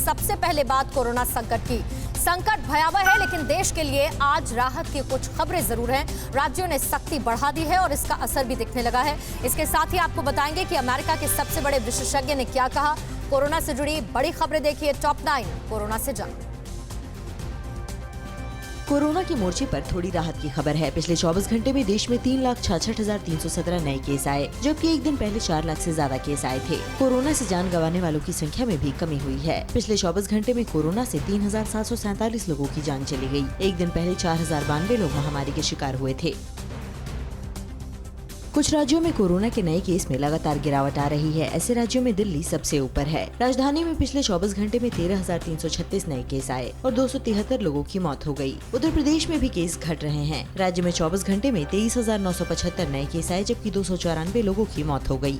सबसे पहले बात कोरोना संकट की। संकट भयावह है, लेकिन देश के लिए आज राहत की कुछ खबरें जरूर हैं। राज्यों ने सख्ती बढ़ा दी है और इसका असर भी दिखने लगा है। इसके साथ ही आपको बताएंगे कि अमेरिका के सबसे बड़े विशेषज्ञ ने क्या कहा। कोरोना से जुड़ी बड़ी खबरें देखिए टॉप 9 कोरोना से जंग। कोरोना के मोर्चे पर थोड़ी राहत की खबर है। पिछले 24 घंटे में देश में 3,66,317 नए केस आए, जबकि एक दिन पहले 4 लाख से ज्यादा केस आए थे। कोरोना से जान गंवाने वालों की संख्या में भी कमी हुई है। पिछले 24 घंटे में कोरोना से 3,747 लोगों की जान चली गई। एक दिन पहले 4,092 लोग महामारी के शिकार हुए थे। कुछ राज्यों में कोरोना के नए केस में लगातार गिरावट आ रही है। ऐसे राज्यों में दिल्ली सबसे ऊपर है। राजधानी में पिछले 24 घंटे में 13,336 नए केस आए और 273 लोगों की मौत हो गई। उत्तर प्रदेश में भी केस घट रहे हैं। राज्य में 24 घंटे में 23,975 नए केस आए, जबकि 294 लोगों की मौत हो गई।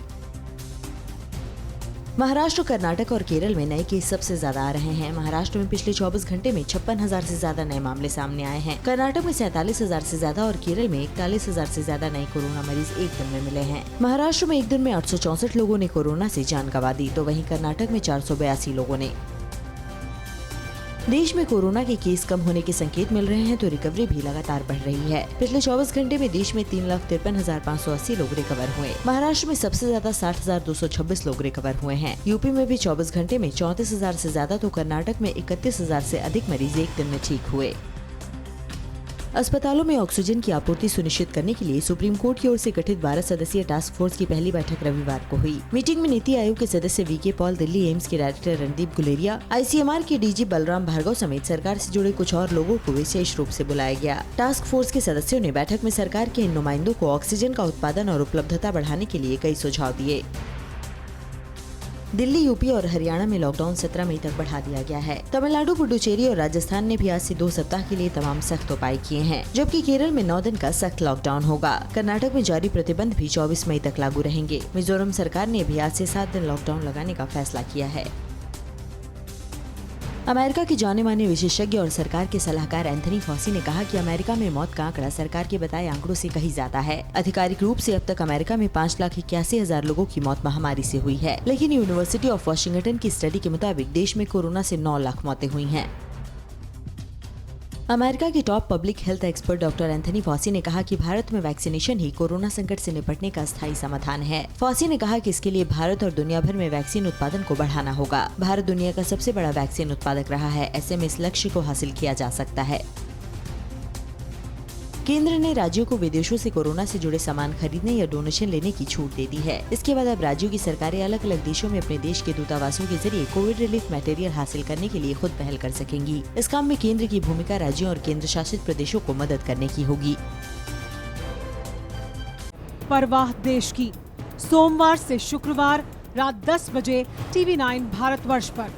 महाराष्ट्र, कर्नाटक और केरल में नए केस सबसे ज्यादा आ रहे हैं। महाराष्ट्र में पिछले 24 घंटे में 56,000 से ज्यादा नए मामले सामने आए हैं। कर्नाटक में 47,000 से ज्यादा और केरल में 41,000 से ज्यादा नए कोरोना मरीज एक दिन में मिले हैं। महाराष्ट्र में एक दिन में 864 लोगों ने कोरोना से जान गंवा दी, तो वहीं कर्नाटक में 482 लोगों ने। देश में कोरोना के केस कम होने के संकेत मिल रहे हैं, तो रिकवरी भी लगातार बढ़ रही है। पिछले 24 घंटे में देश में 3,53,580 लोग रिकवर हुए। महाराष्ट्र में सबसे ज्यादा 60,226 लोग रिकवर हुए हैं। यूपी में भी 24 घंटे में 34,000 से ज्यादा, तो कर्नाटक में 31,000 से अधिक मरीज एक दिन में ठीक हुए। अस्पतालों में ऑक्सीजन की आपूर्ति सुनिश्चित करने के लिए सुप्रीम कोर्ट की ओर से गठित 12 सदस्यीय टास्क फोर्स की पहली बैठक रविवार को हुई। मीटिंग में नीति आयोग के सदस्य वीके पॉल, दिल्ली एम्स के डायरेक्टर रणदीप गुलेरिया, ICMR के DG बलराम भार्गव समेत सरकार से जुड़े कुछ और लोगों को विशेष रूप से बुलाया गया। टास्क फोर्स के सदस्यों ने बैठक में सरकार के इन नुमाइंदों को ऑक्सीजन का उत्पादन और उपलब्धता बढ़ाने के लिए कई सुझाव दिए। दिल्ली, यूपी और हरियाणा में लॉकडाउन 17 मई तक बढ़ा दिया गया है। तमिलनाडु, पुडुचेरी और राजस्थान ने भी आज से 2 सप्ताह के लिए तमाम सख्त उपाय किए हैं, जबकि केरल में 9 दिन का सख्त लॉकडाउन होगा। कर्नाटक में जारी प्रतिबंध भी 24 मई तक लागू रहेंगे। मिजोरम सरकार ने भी आज से 7 दिन लॉकडाउन लगाने का फैसला किया है। अमेरिका के जाने माने विशेषज्ञ और सरकार के सलाहकार एंथनी फॉसी ने कहा कि अमेरिका में मौत का आंकड़ा सरकार के बताए आंकड़ों से कहीं ज्यादा है। आधिकारिक रूप से अब तक अमेरिका में 5,81,000 लोगों की मौत महामारी से हुई है, लेकिन यूनिवर्सिटी ऑफ वाशिंगटन की स्टडी के मुताबिक देश में कोरोना से 9 लाख मौतें हुई हैं। अमेरिका के top public health expert doctor Anthony Fauci ने कहा कि भारत में वैक्सीनेशन ही कोरोना संकट से निपटने का स्थायी समाधान है। फॉसी ने कहा कि इसके लिए भारत और दुनिया भर में वैक्सीन उत्पादन को बढ़ाना होगा। भारत दुनिया का सबसे बड़ा वैक्सीन उत्पादक रहा है, ऐसे में इस लक्ष्य को हासिल किया जा सकता है। केंद्र ने राज्यों को विदेशों से कोरोना से जुड़े सामान खरीदने या डोनेशन लेने की छूट दे दी है। इसके बाद अब राज्यों की सरकारें अलग अलग देशों में अपने देश के दूतावासों के जरिए कोविड रिलीफ मटेरियल हासिल करने के लिए खुद पहल कर सकेंगी। इस काम में केंद्र की भूमिका राज्यों और केंद्र शासित प्रदेशों को मदद करने की होगी। परवाह देश की, सोमवार से शुक्रवार रात 10 बजे TV9 भारतवर्ष पर।